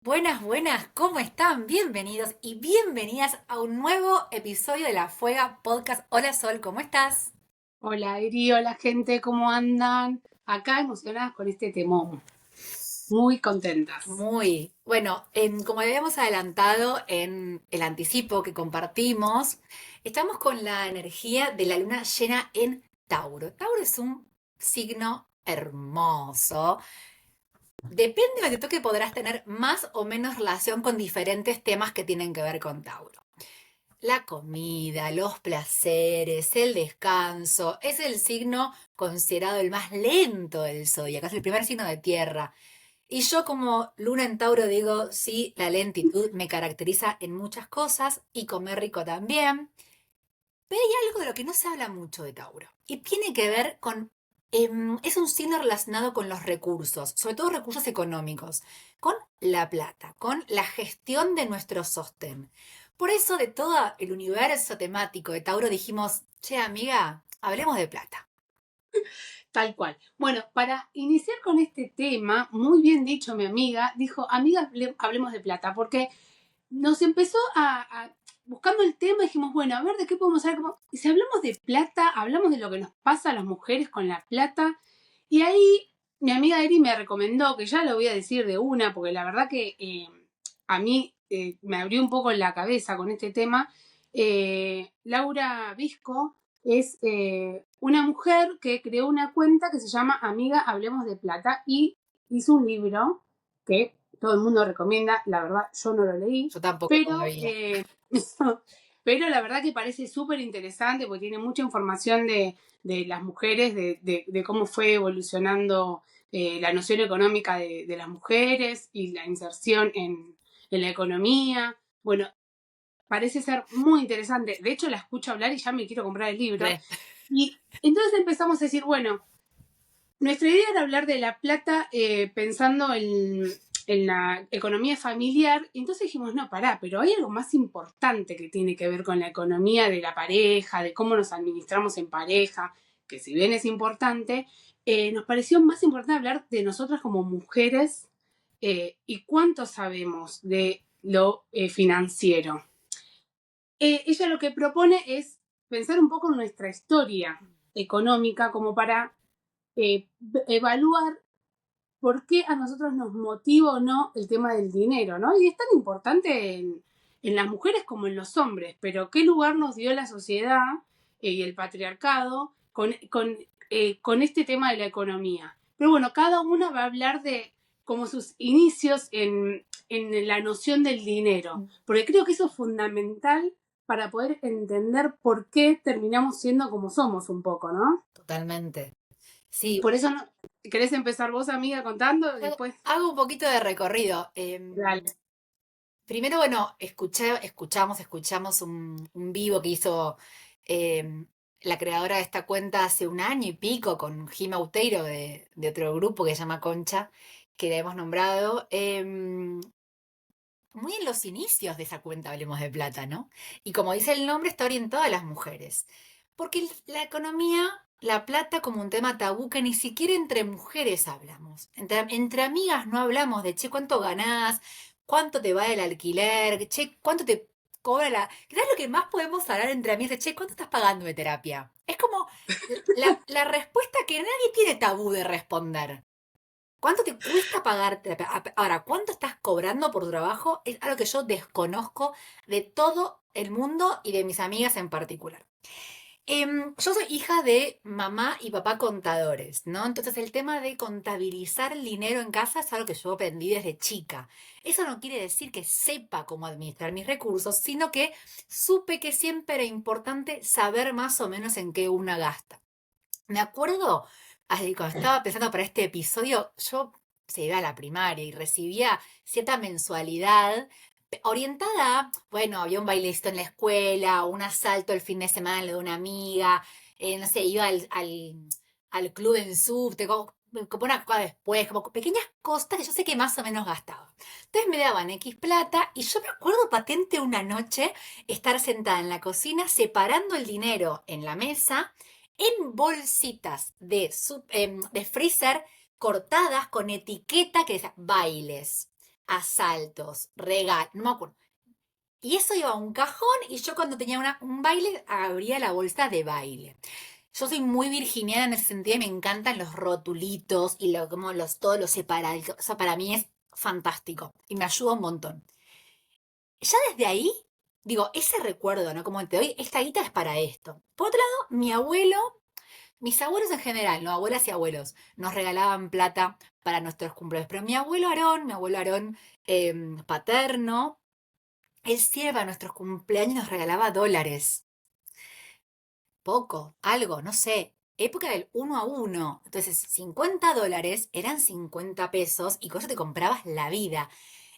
Buenas, buenas, ¿cómo están? Bienvenidos y bienvenidas a un nuevo episodio de La Fuega Podcast. Hola Sol, ¿cómo estás? Hola Eri, hola gente, ¿cómo andan? Acá emocionadas con este temón, muy contentas. Muy bueno, como habíamos adelantado en el anticipo que compartimos, estamos con la energía de la luna llena en Tauro. Tauro es un signo hermoso. Depende de lo que toque, podrás tener más o menos relación con diferentes temas que tienen que ver con Tauro. La comida, los placeres, el descanso, es el signo considerado el más lento del zodiaco, es el primer signo de tierra. Y yo como luna en Tauro digo, sí, la lentitud me caracteriza en muchas cosas y comer rico también. Pero hay algo de lo que no se habla mucho de Tauro y tiene que ver con, es un signo relacionado con los recursos, sobre todo recursos económicos, con la plata, con la gestión de nuestro sostén. Por eso de todo el universo temático de Tauro dijimos, che amiga, hablemos de plata. Tal cual. Bueno, para iniciar con este tema, muy bien dicho mi amiga, dijo, amiga, hablemos de plata, porque nos empezó buscando el tema, dijimos, bueno, a ver, ¿de qué podemos hablar? Y si hablamos de plata, hablamos de lo que nos pasa a las mujeres con la plata, y ahí mi amiga Eri me recomendó, que ya lo voy a decir de una, porque la verdad que a mí me abrió un poco la cabeza con este tema. Laura Visco es una mujer que creó una cuenta que se llama Amiga Hablemos de Plata y hizo un libro que todo el mundo recomienda. La verdad, yo no lo leí, Yo tampoco pero, todavía. pero la verdad que parece súper interesante porque tiene mucha información de las mujeres, de cómo fue evolucionando la noción económica de las mujeres y la inserción en la economía. Bueno, parece ser muy interesante. De hecho, la escucho hablar y ya me quiero comprar el libro. Re. Y entonces empezamos a decir, bueno, nuestra idea era hablar de la plata pensando en la economía familiar. Y entonces dijimos, no, pará, pero hay algo más importante que tiene que ver con la economía de la pareja, de cómo nos administramos en pareja, que si bien es importante, nos pareció más importante hablar de nosotras como mujeres y cuánto sabemos de lo financiero. Ella lo que propone es pensar un poco en nuestra historia económica como para evaluar por qué a nosotros nos motiva o no el tema del dinero, ¿no? Y es tan importante en las mujeres como en los hombres, pero qué lugar nos dio la sociedad y el patriarcado con este tema de la economía. Pero bueno, cada una va a hablar de como sus inicios en la noción del dinero, porque creo que eso es fundamental para poder entender por qué terminamos siendo como somos un poco, ¿no? Totalmente. Sí, Por eso no, ¿querés empezar vos, amiga, contando? Y hago, después, hago un poquito de recorrido. dale. Primero, bueno, escuchamos un vivo que hizo eh, la creadora de esta cuenta hace un año y pico con Gima Uteiro de otro grupo que se llama Concha, que la hemos nombrado. Muy en los inicios de esa cuenta Hablemos de Plata, ¿no? Y como dice el nombre, está orientada a las mujeres. Porque la economía, la plata como un tema tabú que ni siquiera entre mujeres hablamos. Entre amigas no hablamos de, che, ¿cuánto ganás? ¿Cuánto te va el alquiler? Che, ¿cuánto te cobra la...? ¿Qué es lo que más podemos hablar entre amigas? De, che, ¿cuánto estás pagando de terapia? Es como la respuesta que nadie tiene tabú de responder. ¿Cuánto te cuesta pagar terapia? Ahora, ¿cuánto estás cobrando por tu trabajo? Es algo que yo desconozco de todo el mundo y de mis amigas en particular. Yo soy hija de mamá y papá contadores, ¿no? Entonces el tema de contabilizar el dinero en casa es algo que yo aprendí desde chica. Eso no quiere decir que sepa cómo administrar mis recursos, sino que supe que siempre era importante saber más o menos en qué una gasta. Me acuerdo, cuando estaba pensando para este episodio, yo se iba a la primaria y recibía cierta mensualidad orientada a, bueno, había un bailecito en la escuela, un asalto el fin de semana de una amiga, no sé, iba al club en subte, como una cosa después, como pequeñas cosas que yo sé que más o menos gastaba. Entonces me daban X plata y yo me acuerdo patente una noche estar sentada en la cocina separando el dinero en la mesa en bolsitas de freezer cortadas con etiqueta que decía bailes. asaltos, regalos, no me acuerdo. Y eso iba a un cajón y yo cuando tenía un baile abría la bolsa de baile. Yo soy muy virginiana en ese sentido y me encantan los rotulitos y como todos los separados. O sea, para mí es fantástico y me ayuda un montón. Ya desde ahí, digo, ese recuerdo, ¿no? Como te doy, esta guita es para esto. Por otro lado, mis abuelos en general, no abuelas y abuelos, nos regalaban plata para nuestros cumpleaños. Pero mi abuelo Aarón paterno, él siempre para nuestros cumpleaños nos regalaba dólares. Poco, algo, no sé. Época del 1 a 1. Entonces, $50 eran 50 pesos y con eso te comprabas la vida.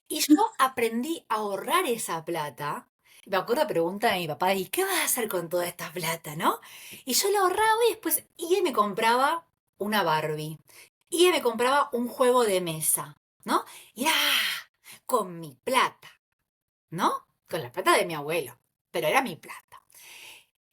Y yo aprendí a ahorrar esa plata. Me acuerdo pregunta de mi papá, ¿y qué vas a hacer con toda esta plata, no? Y yo la ahorraba y después, y él me compraba una Barbie. Y él me compraba un juego de mesa, ¿no? Y era con mi plata, ¿no? Con la plata de mi abuelo. Pero era mi plata.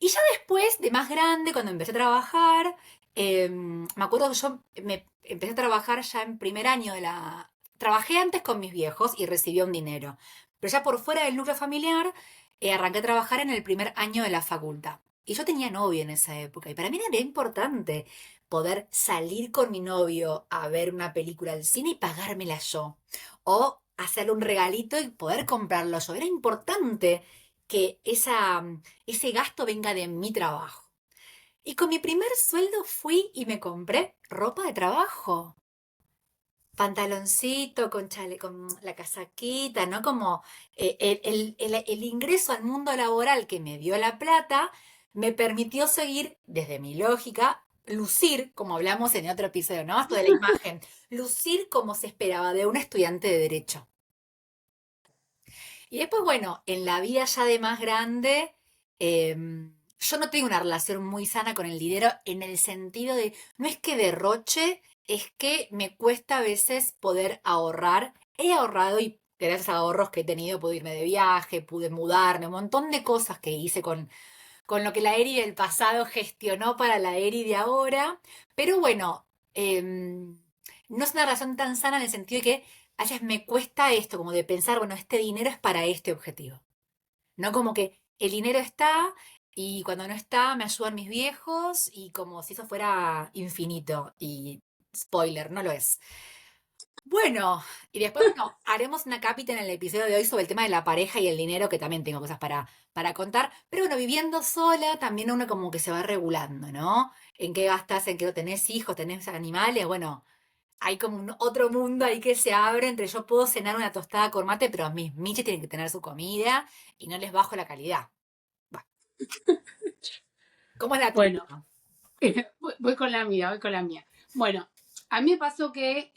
Y ya después, de más grande, cuando empecé a trabajar, me acuerdo que yo me empecé a trabajar ya en primer año de la... Trabajé antes con mis viejos y recibía un dinero. Pero ya por fuera del núcleo familiar, arranqué a trabajar en el primer año de la facultad. Y yo tenía novio en esa época. Y para mí era importante poder salir con mi novio a ver una película al cine y pagármela yo. O hacerle un regalito y poder comprarlo yo. Era importante que ese gasto venga de mi trabajo. Y con mi primer sueldo fui y me compré ropa de trabajo. Pantaloncito con chale, con la casaquita, ¿no? Como el ingreso al mundo laboral que me dio la plata me permitió seguir, desde mi lógica, lucir, como hablamos en otro episodio, ¿no? Esto de la imagen, lucir como se esperaba de un estudiante de derecho. Y después, bueno, en la vida ya de más grande, yo no tengo una relación muy sana con el dinero en el sentido de, no es que derroche, es que me cuesta a veces poder ahorrar. He ahorrado y gracias a ahorros que he tenido pude irme de viaje, pude mudarme, un montón de cosas que hice con lo que la Eri del pasado gestionó para la Eri de ahora. Pero bueno, no es una relación tan sana en el sentido de que a veces me cuesta esto, como de pensar, bueno, este dinero es para este objetivo. No como que el dinero está y cuando no está me ayudan mis viejos y como si eso fuera infinito. Y spoiler, no lo es. Bueno, y después, bueno, haremos una cápita en el episodio de hoy sobre el tema de la pareja y el dinero, que también tengo cosas para contar. Pero bueno, viviendo sola, también uno como que se va regulando, ¿no? En qué gastas, en qué no tenés hijos, tenés animales, bueno, hay como un otro mundo ahí que se abre entre yo puedo cenar una tostada con mate, pero mis miches tienen que tener su comida y no les bajo la calidad. Bah, ¿cómo es la tuya? Bueno, voy con la mía, voy con la mía. Bueno, a mí me pasó que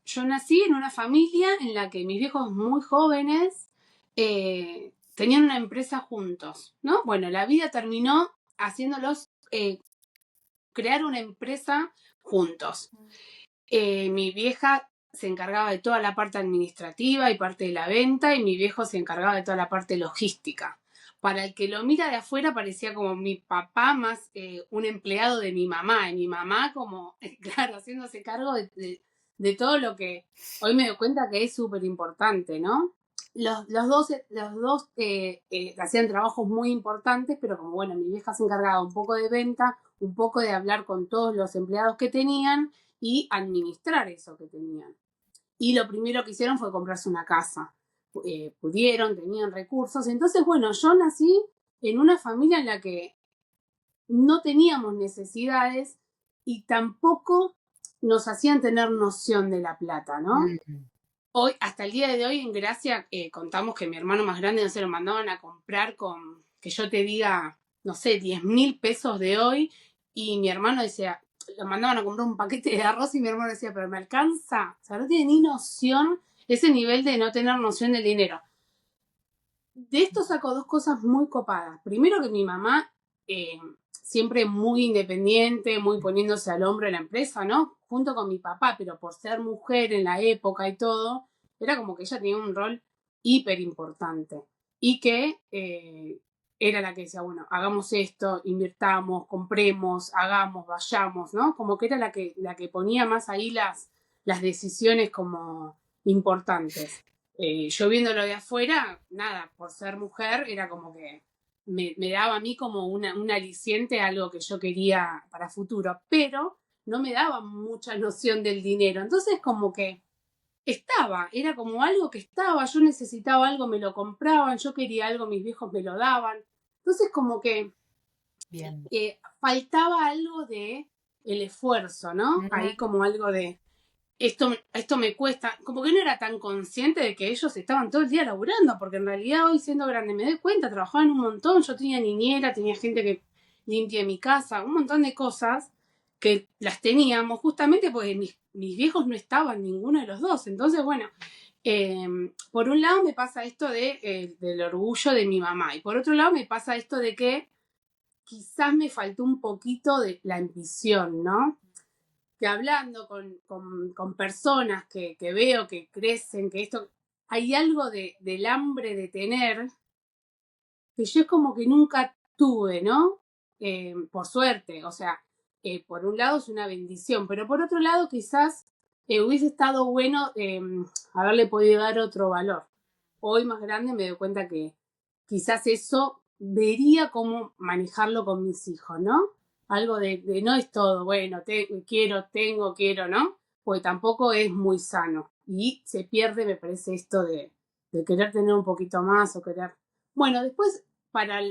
yo nací en una familia en la que mis viejos muy jóvenes tenían una empresa juntos, ¿no? Bueno, la vida terminó haciéndolos crear una empresa juntos. Mi vieja se encargaba de toda la parte administrativa y parte de la venta y mi viejo se encargaba de toda la parte logística. Para el que lo mira de afuera parecía como mi papá más un empleado de mi mamá y mi mamá como, claro, haciéndose cargo de todo lo que hoy me doy cuenta que es súper importante, ¿no? Los dos hacían trabajos muy importantes, pero como bueno, mi vieja se encargaba un poco de venta, un poco de hablar con todos los empleados que tenían y administrar eso que tenían. Y lo primero que hicieron fue comprarse una casa. Pudieron, tenían recursos. Entonces, bueno, yo nací en una familia en la que no teníamos necesidades y tampoco nos hacían tener noción de la plata, ¿no? Mm. Hoy, hasta el día de hoy, en Gracia, contamos que mi hermano más grande no se lo mandaban a comprar con, que yo te diga, no sé, 10.000 pesos de hoy. Y mi hermano decía, lo mandaban a comprar un paquete de arroz y mi hermano decía, pero ¿me alcanza? O sea, no tiene ni noción, ese nivel de no tener noción del dinero. De esto saco dos cosas muy copadas. Primero que mi mamá, siempre muy independiente, muy poniéndose al hombro en la empresa, ¿no? Junto con mi papá, pero por ser mujer en la época y todo, era como que ella tenía un rol hiper importante. Y que era la que decía, bueno, hagamos esto, invirtamos, compremos, hagamos, vayamos, ¿no? Como que era la que ponía más ahí las decisiones como importantes. Yo viéndolo de afuera, nada, por ser mujer, era como que me daba a mí como un aliciente, algo que yo quería para futuro, pero no me daba mucha noción del dinero. Entonces como que estaba, era como algo que estaba, yo necesitaba algo, me lo compraban, yo quería algo, mis viejos me lo daban. Entonces como que Bien. faltaba algo de el esfuerzo, ¿no? Ahí Mm, como algo de esto me cuesta, como que no era tan consciente de que ellos estaban todo el día laburando, porque en realidad hoy siendo grande me doy cuenta, trabajaban un montón, yo tenía niñera, tenía gente que limpia mi casa, un montón de cosas que las teníamos justamente porque mis viejos no estaban ninguno de los dos. Entonces, bueno, por un lado me pasa esto del orgullo de mi mamá y por otro lado me pasa esto de que quizás me faltó un poquito de la ambición, ¿no? Que hablando con personas que veo que crecen, que esto, hay algo del hambre de tener que yo es como que nunca tuve, ¿no? Por suerte, o sea, por un lado es una bendición, pero por otro lado quizás hubiese estado bueno haberle podido dar otro valor. Hoy más grande me doy cuenta que quizás eso vería cómo manejarlo con mis hijos, ¿no? Algo de no es todo, bueno, quiero, ¿no? Porque tampoco es muy sano. Y se pierde, me parece, esto de querer tener un poquito más o querer. Bueno, después para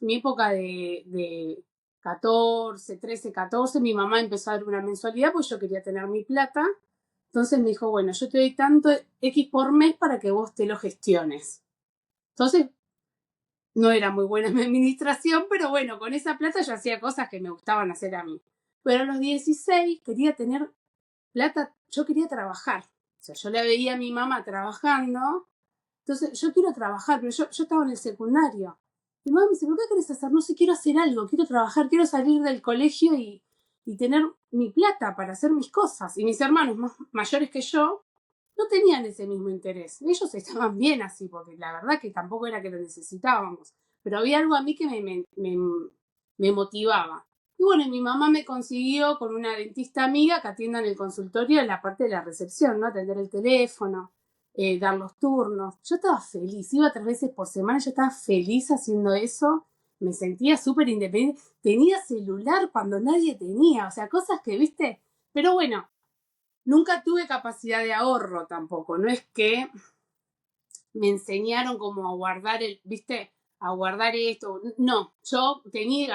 mi época de 14, 13, 14, mi mamá empezó a dar una mensualidad, pues yo quería tener mi plata. Entonces me dijo, bueno, yo te doy tanto X por mes para que vos te lo gestiones. Entonces, no era muy buena mi administración, pero bueno, con esa plata yo hacía cosas que me gustaban hacer a mí. Pero a los 16 quería tener plata, yo quería trabajar. O sea, yo la veía a mi mamá trabajando, entonces yo quiero trabajar, pero yo estaba en el secundario. Mi mamá me dice, ¿por qué querés hacer? No sé, quiero hacer algo, quiero trabajar, quiero salir del colegio y tener mi plata para hacer mis cosas. Y mis hermanos más mayores que yo no tenían ese mismo interés. Ellos estaban bien así, porque la verdad que tampoco era que lo necesitábamos. Pero había algo a mí que me motivaba. Y bueno, mi mamá me consiguió con una dentista amiga que atienda en el consultorio en la parte de la recepción, ¿no? Atender el teléfono, dar los turnos. Yo estaba feliz, iba 3 veces por semana, yo estaba feliz haciendo eso. Me sentía súper independiente. Tenía celular cuando nadie tenía, o sea, cosas que, viste. Pero bueno, nunca tuve capacidad de ahorro tampoco. No es que me enseñaron como a guardar viste, a guardar esto. No, yo tenía y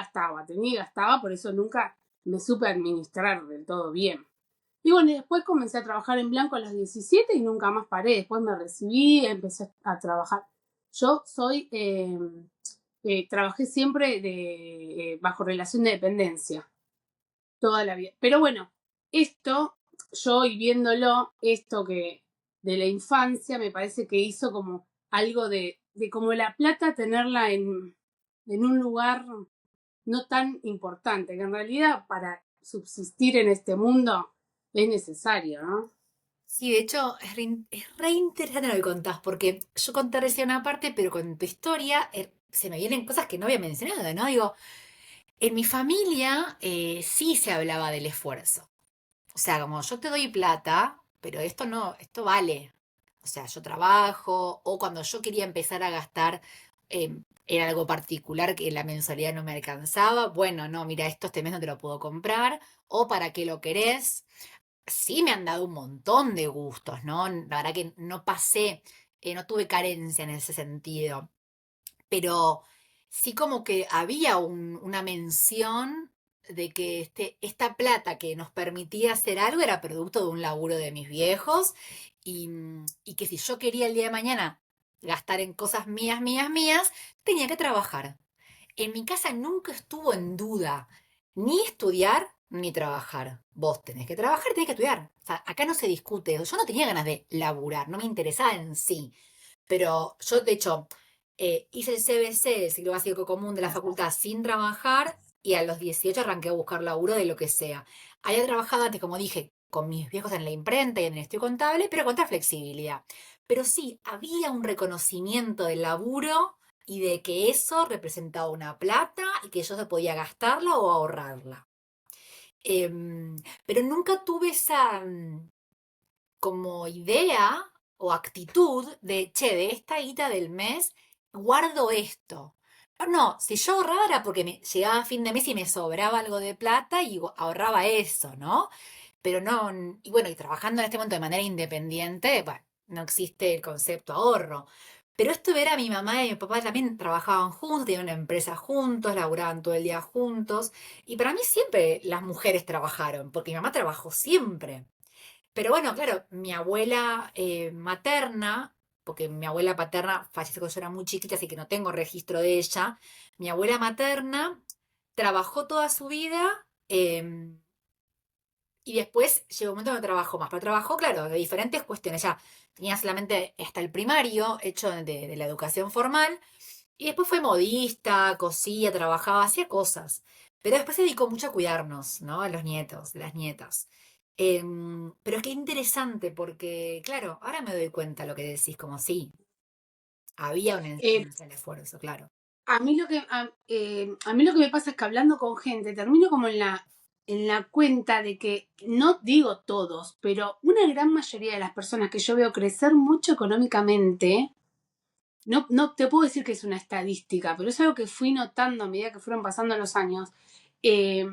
gastaba, por eso nunca me supe administrar del todo bien. Y bueno, y después comencé a trabajar en blanco a los 17 y nunca más paré. Después me recibí, empecé a trabajar. Yo trabajé siempre bajo relación de dependencia toda la vida. Pero bueno, esto, yo y viéndolo, esto que de la infancia me parece que hizo como algo de como la plata tenerla en un lugar no tan importante, que en realidad para subsistir en este mundo es necesario, ¿no? sí, de hecho, es re interesante lo que contás, porque yo conté recién una parte, pero con tu historia se me vienen cosas que no había mencionado, ¿no? Digo, en mi familia sí se hablaba del esfuerzo. O sea, como yo te doy plata, pero esto no, esto vale. O sea, yo trabajo, o cuando yo quería empezar a gastar era algo particular que la mensualidad no me alcanzaba. Bueno, no, mira, esto este mes no te lo puedo comprar, o para qué lo querés. Sí me han dado un montón de gustos, ¿no? La verdad que no pasé, no tuve carencia en ese sentido, pero sí como que había una mención de que esta plata que nos permitía hacer algo era producto de un laburo de mis viejos y que si yo quería el día de mañana gastar en cosas mías, mías, mías, tenía que trabajar. En mi casa nunca estuvo en duda ni estudiar ni trabajar. Vos tenés que trabajar, tenés que estudiar. O sea, acá no se discute. Yo no tenía ganas de laburar, no me interesaba en sí. Pero yo, de hecho, hice el CBC, el ciclo básico común de la facultad, sin trabajar y a los 18 arranqué a buscar laburo de lo que sea. Había trabajado antes, como dije, con mis viejos en la imprenta y en el estudio contable, pero con otra flexibilidad. Pero sí, había un reconocimiento del laburo y de que eso representaba una plata y que yo se podía gastarla o ahorrarla. Pero nunca tuve esa como idea o actitud de, che, de esta guita del mes, guardo esto. No, si yo ahorraba era porque llegaba a fin de mes y me sobraba algo de plata y ahorraba eso, ¿no? Pero no, y bueno, y trabajando en este momento de manera independiente, bueno, no existe el concepto ahorro. Pero esto de ver a mi mamá y mi papá también trabajaban juntos, tenían una empresa juntos, laburaban todo el día juntos. Y para mí siempre las mujeres trabajaron, porque mi mamá trabajó siempre. Pero bueno, claro, mi abuela materna, porque mi abuela paterna falleció cuando yo era muy chiquita, así que no tengo registro de ella. Mi abuela materna trabajó toda su vida y después llegó un momento que no trabajó más. Pero trabajó, claro, de diferentes cuestiones. Ya tenía solamente hasta el primario hecho de la educación formal. Y después fue modista, cosía, trabajaba, hacía cosas. Pero después se dedicó mucho a cuidarnos, ¿no? A los nietos, de las nietas. Pero qué interesante, porque, claro, ahora me doy cuenta lo que decís, como sí, había una Eh, enseñanza en el esfuerzo, claro. a mí lo que me pasa es que hablando con gente, termino como en la cuenta de que, no digo todos, pero una gran mayoría de las personas que yo veo crecer mucho económicamente, no te puedo decir que es una estadística, pero es algo que fui notando a medida que fueron pasando los años, eh,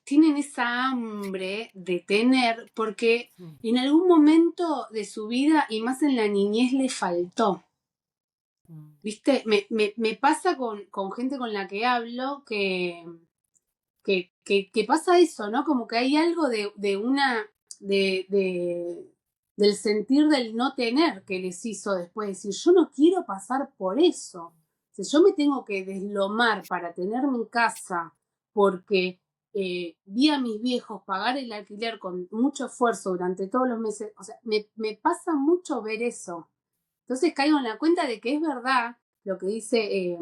tienen esa hambre de tener porque Mm, en algún momento de su vida y más en la niñez le faltó. mm. ¿Viste? Me pasa con gente con la que hablo que pasa eso, ¿no? Como que hay algo de una, del sentir del no tener que les hizo después decir, yo no quiero pasar por eso. Si yo me tengo que deslomar para tener mi casa porque vi a mis viejos pagar el alquiler con mucho esfuerzo durante todos los meses, o sea, me pasa mucho ver eso. Entonces caigo en la cuenta de que es verdad lo que dice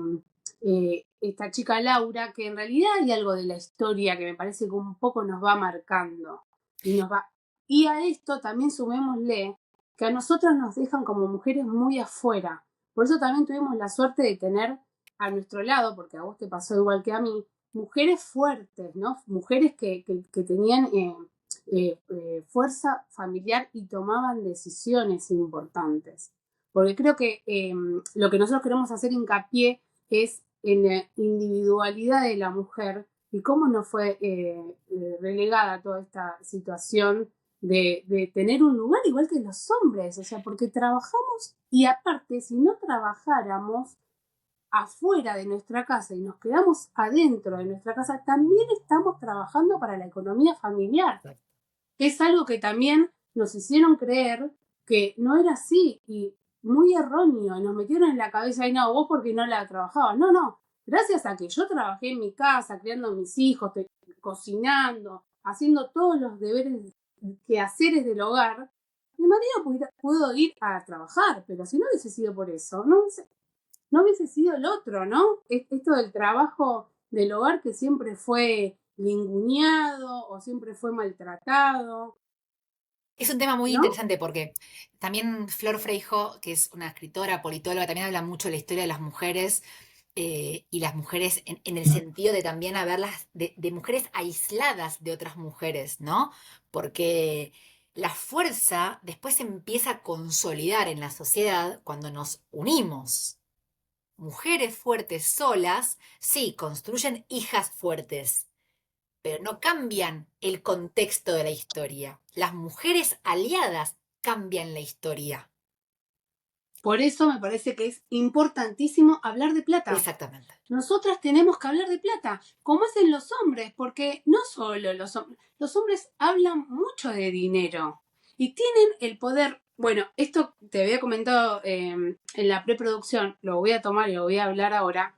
esta chica Laura, que en realidad hay algo de la historia que me parece que un poco nos va marcando. Y nos va. Y a esto también sumémosle que a nosotras nos dejan como mujeres muy afuera. Por eso también tuvimos la suerte de tener a nuestro lado, porque a vos te pasó igual que a mí, mujeres fuertes, ¿no? Mujeres que tenían fuerza familiar y tomaban decisiones importantes. Porque creo que lo que nosotros queremos hacer hincapié es en la individualidad de la mujer y cómo no fue relegada toda esta situación de tener un lugar igual que los hombres, o sea, porque trabajamos y aparte, si no trabajáramos afuera de nuestra casa y nos quedamos adentro de nuestra casa, también estamos trabajando para la economía familiar, que es algo que también nos hicieron creer que no era así y muy erróneo. Nos metieron en la cabeza, y no, vos porque no la trabajabas. No, no. Gracias a que yo trabajé en mi casa, criando a mis hijos, cocinando, haciendo todos los deberes, quehaceres del hogar, mi marido pudo ir a trabajar, pero si no hubiese sido por eso, no hubiese sido el otro, ¿no? Esto del trabajo del hogar que siempre fue linguneado o siempre fue maltratado, Es un tema muy ¿no? interesante porque también Flor Freijo, que es una escritora, politóloga, también habla mucho de la historia de las mujeres y las mujeres en el sentido de también haberlas, de mujeres aisladas de otras mujeres, ¿no? Porque la fuerza después se empieza a consolidar en la sociedad cuando nos unimos. Mujeres fuertes solas, sí, construyen hijas fuertes, pero no cambian el contexto de la historia. Las mujeres aliadas cambian la historia. Por eso me parece que es importantísimo hablar de plata. Exactamente. Nosotras tenemos que hablar de plata, como hacen los hombres, porque no solo los hombres hablan mucho de dinero y tienen el poder. Bueno, esto te había comentado en la preproducción, lo voy a tomar y lo voy a hablar ahora.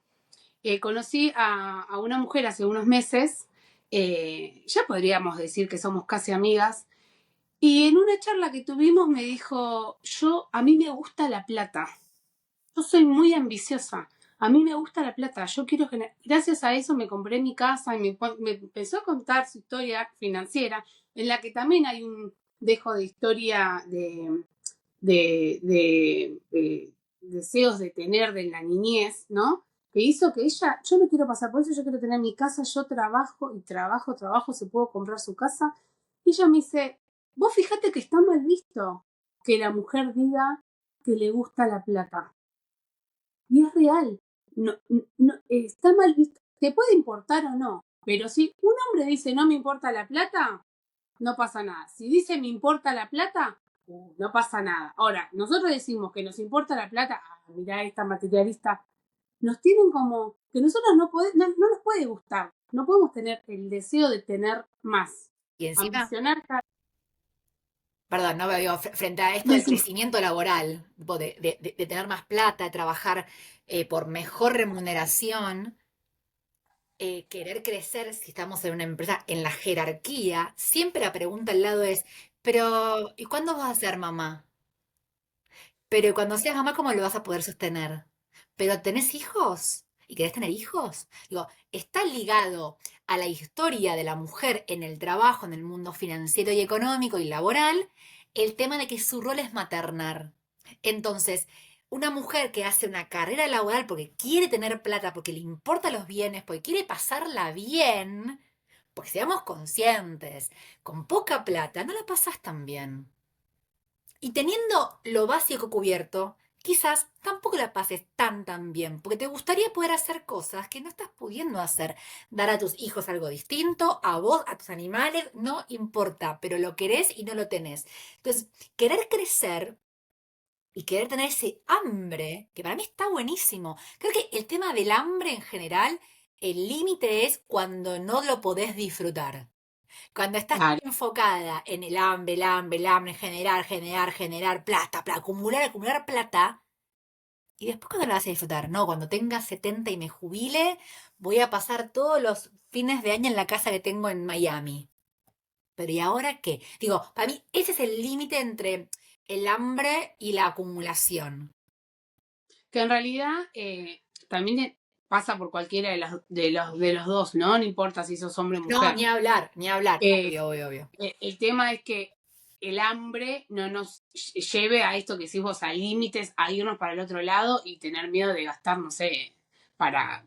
Conocí a una mujer hace unos meses, ya podríamos decir que somos casi amigas, y en una charla que tuvimos me dijo, a mí me gusta la plata, yo soy muy ambiciosa, a mí me gusta la plata, yo quiero generar, gracias a eso me compré mi casa y me empezó a contar su historia financiera, en la que también hay un dejo de historia de deseos de tener de la niñez, ¿no? Que hizo que ella, yo no quiero pasar por eso, yo quiero tener mi casa, yo trabajo y trabajo, se puedo comprar su casa. Y ella me dice, vos fíjate que está mal visto que la mujer diga que le gusta la plata. Y es real. No, no, está mal visto. Te puede importar o no, pero si un hombre dice no me importa la plata, no pasa nada. Si dice me importa la plata, no pasa nada. Ahora, nosotros decimos que nos importa la plata, mirá esta materialista, nos tienen como que nosotros no nos puede gustar, no podemos tener el deseo de tener más, Y encima, ambicionar perdón, no digo, frente a esto del crecimiento laboral, tipo de tener más plata, de trabajar por mejor remuneración, querer crecer, si estamos en una empresa, en la jerarquía, siempre la pregunta al lado es, pero ¿y cuándo vas a ser mamá? Pero cuando seas mamá, ¿cómo lo vas a poder sostener? ¿Pero tenés hijos? ¿Y querés tener hijos? Digo, está ligado a la historia de la mujer en el trabajo, en el mundo financiero y económico y laboral, el tema de que su rol es maternar. Entonces, una mujer que hace una carrera laboral porque quiere tener plata, porque le importan los bienes, porque quiere pasarla bien, porque seamos conscientes, con poca plata no la pasas tan bien. Y teniendo lo básico cubierto, quizás tampoco la pases tan bien, porque te gustaría poder hacer cosas que no estás pudiendo hacer. Dar a tus hijos algo distinto, a vos, a tus animales, no importa, pero lo querés y no lo tenés. Entonces, querer crecer y querer tener ese hambre, que para mí está buenísimo. Creo que el tema del hambre en general, el límite es cuando no lo podés disfrutar. Cuando estás claro. enfocada en el hambre, generar plata, acumular plata, y después cuando la vas a disfrutar, no, cuando tenga 70 y me jubile, voy a pasar todos los fines de año en la casa que tengo en Miami. Pero ¿y ahora qué? Digo, para mí ese es el límite entre el hambre y la acumulación. Que en realidad también pasa por cualquiera de los dos, ¿no? No importa si sos hombre o No, mujer. ni hablar, Eh, obvio, obvio, obvio. el tema es que el hambre no nos lleve a esto que decís vos, a límites, a irnos para el otro lado y tener miedo de gastar, no sé, para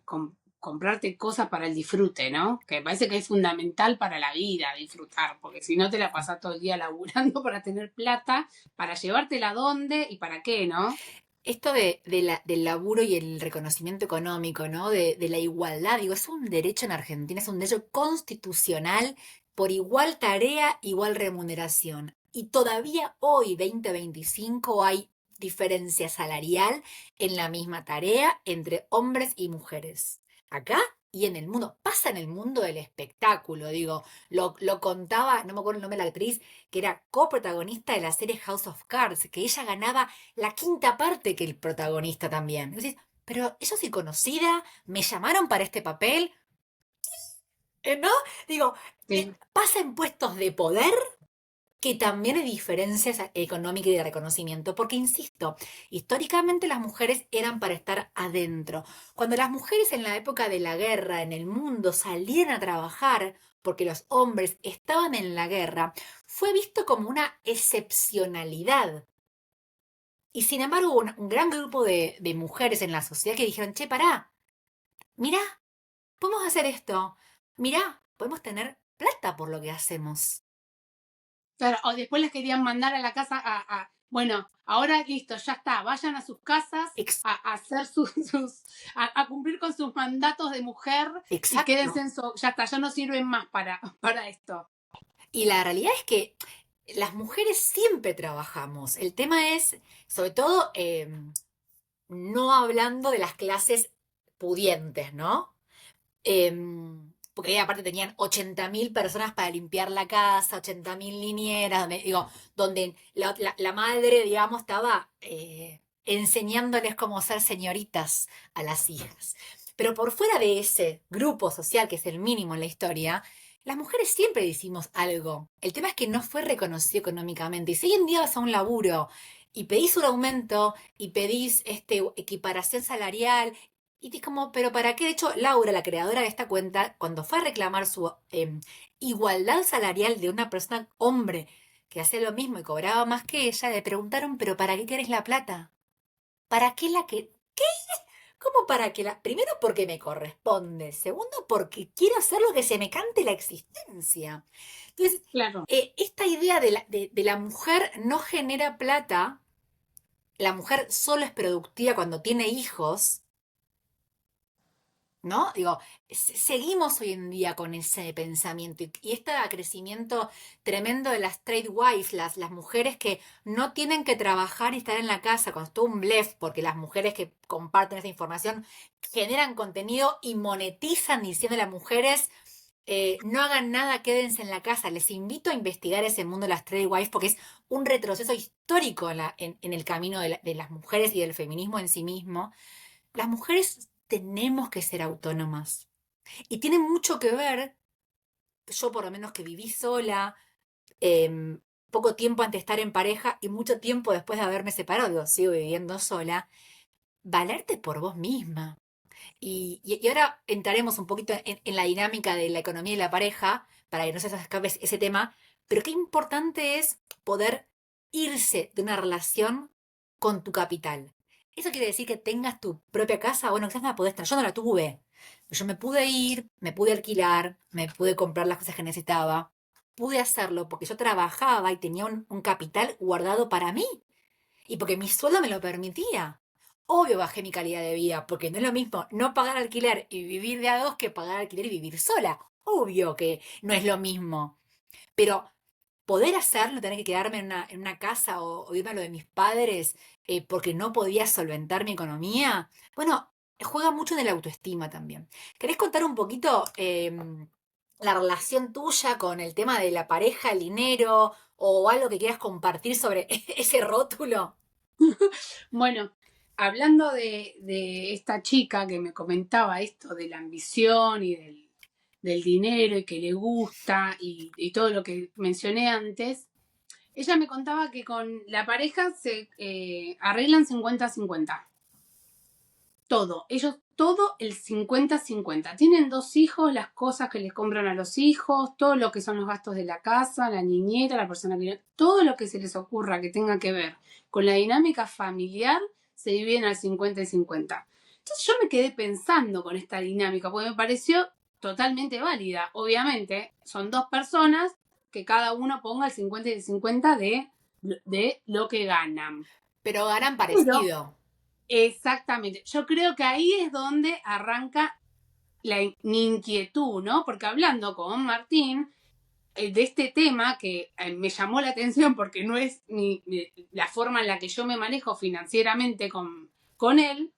comprarte cosas para el disfrute, ¿no? Que me parece que es fundamental para la vida disfrutar, porque si no te la pasás todo el día laburando para tener plata, para llevártela a dónde y para qué, ¿no? Esto del laburo y el reconocimiento económico, ¿no? De la igualdad, digo, es un derecho en Argentina, es un derecho constitucional por igual tarea, igual remuneración. Y todavía hoy, 2025, hay diferencia salarial en la misma tarea entre hombres y mujeres. Acá y en el mundo, pasa en el mundo del espectáculo, digo, lo contaba, no me acuerdo el nombre de la actriz, que era coprotagonista de la serie House of Cards, que ella ganaba la quinta parte que el protagonista también. Y vos decís, pero yo soy conocida, me llamaron para este papel, ¿no? Digo, Sí. pasa en puestos de poder que también hay diferencias económicas y de reconocimiento, porque insisto, históricamente las mujeres eran para estar adentro. Cuando las mujeres en la época de la guerra en el mundo salían a trabajar, porque los hombres estaban en la guerra, fue visto como una excepcionalidad. Y sin embargo, hubo un gran grupo de mujeres en la sociedad que dijeron, che, pará, mirá, podemos hacer esto, mirá, podemos tener plata por lo que hacemos. Claro, o después les querían mandar a la casa bueno, ahora listo, ya está, vayan a sus casas a hacer a cumplir con sus mandatos de mujer y Exacto. quédense ya está, ya no sirven más para esto. Y la realidad es que las mujeres siempre trabajamos. El tema es, sobre todo, no hablando de las clases pudientes, ¿no? Porque ahí aparte tenían 80.000 personas para limpiar la casa, 80.000 niñeras, donde, digo, donde la madre, digamos, estaba enseñándoles cómo ser señoritas a las hijas. Pero por fuera de ese grupo social, que es el mínimo en la historia, las mujeres siempre hicimos algo. El tema es que no fue reconocido económicamente. Y si hoy en día vas a un laburo y pedís un aumento y pedís equiparación salarial y es como, pero ¿para qué? De hecho, Laura, la creadora de esta cuenta, cuando fue a reclamar su igualdad salarial de una persona hombre que hacía lo mismo y cobraba más que ella, le preguntaron, pero ¿para qué querés la plata? ¿Para qué la que... ¿Qué? ¿Cómo para qué la... Primero porque me corresponde, segundo porque quiero hacer lo que se me cante la existencia. Entonces, Claro. esta idea de la mujer no genera plata la mujer solo es productiva cuando tiene hijos, ¿no? Digo, seguimos hoy en día con ese pensamiento y este crecimiento tremendo de las trade wives, las mujeres que no tienen que trabajar y estar en la casa, con todo un blef, porque las mujeres que comparten esa información generan contenido y monetizan diciendo a las mujeres, no hagan nada, quédense en la casa. Les invito a investigar ese mundo de las trade wives porque es un retroceso histórico en el camino de las mujeres y del feminismo en sí mismo. Las mujeres tenemos que ser autónomas. Y tiene mucho que ver, yo por lo menos que viví sola, poco tiempo antes de estar en pareja y mucho tiempo después de haberme separado, digo, sigo viviendo sola, valerte por vos misma. Y ahora entraremos un poquito en la dinámica de la economía y la pareja, para que no se escape ese tema, pero qué importante es poder irse de una relación con tu capital. ¿Eso quiere decir que tengas tu propia casa? Bueno, quizás no la podés tener. Yo no la tuve. Yo me pude ir, me pude alquilar, me pude comprar las cosas que necesitaba. Pude hacerlo porque yo trabajaba y tenía un capital guardado para mí y porque mi sueldo me lo permitía. Obvio bajé mi calidad de vida, porque no es lo mismo no pagar alquiler y vivir de a dos que pagar alquiler y vivir sola. Obvio que no es lo mismo. Pero poder hacerlo, tener que quedarme en una casa o irme a lo de mis padres porque no podía solventar mi economía, bueno, juega mucho en el autoestima también. ¿Querés contar un poquito la relación tuya con el tema de la pareja, el dinero o algo que quieras compartir sobre ese rótulo? Bueno, hablando de esta chica que me comentaba esto de la ambición y del dinero y que le gusta y todo lo que mencioné antes, ella me contaba que con la pareja se arreglan 50-50. Todo, ellos todo el 50-50. Tienen 2 hijos, las cosas que les compran a los hijos, todo lo que son los gastos de la casa, la niñera, la persona que... Todo lo que se les ocurra que tenga que ver con la dinámica familiar se dividen al 50-50. Entonces yo me quedé pensando con esta dinámica, porque me pareció totalmente válida. Obviamente, son 2 personas que cada uno ponga el 50-50 de lo que ganan. Pero ganan Pero parecido. exactamente. Yo creo que ahí es donde arranca mi inquietud, ¿no? Porque hablando con Martín de este tema que me llamó la atención porque no es la forma en la que yo me manejo financieramente con él,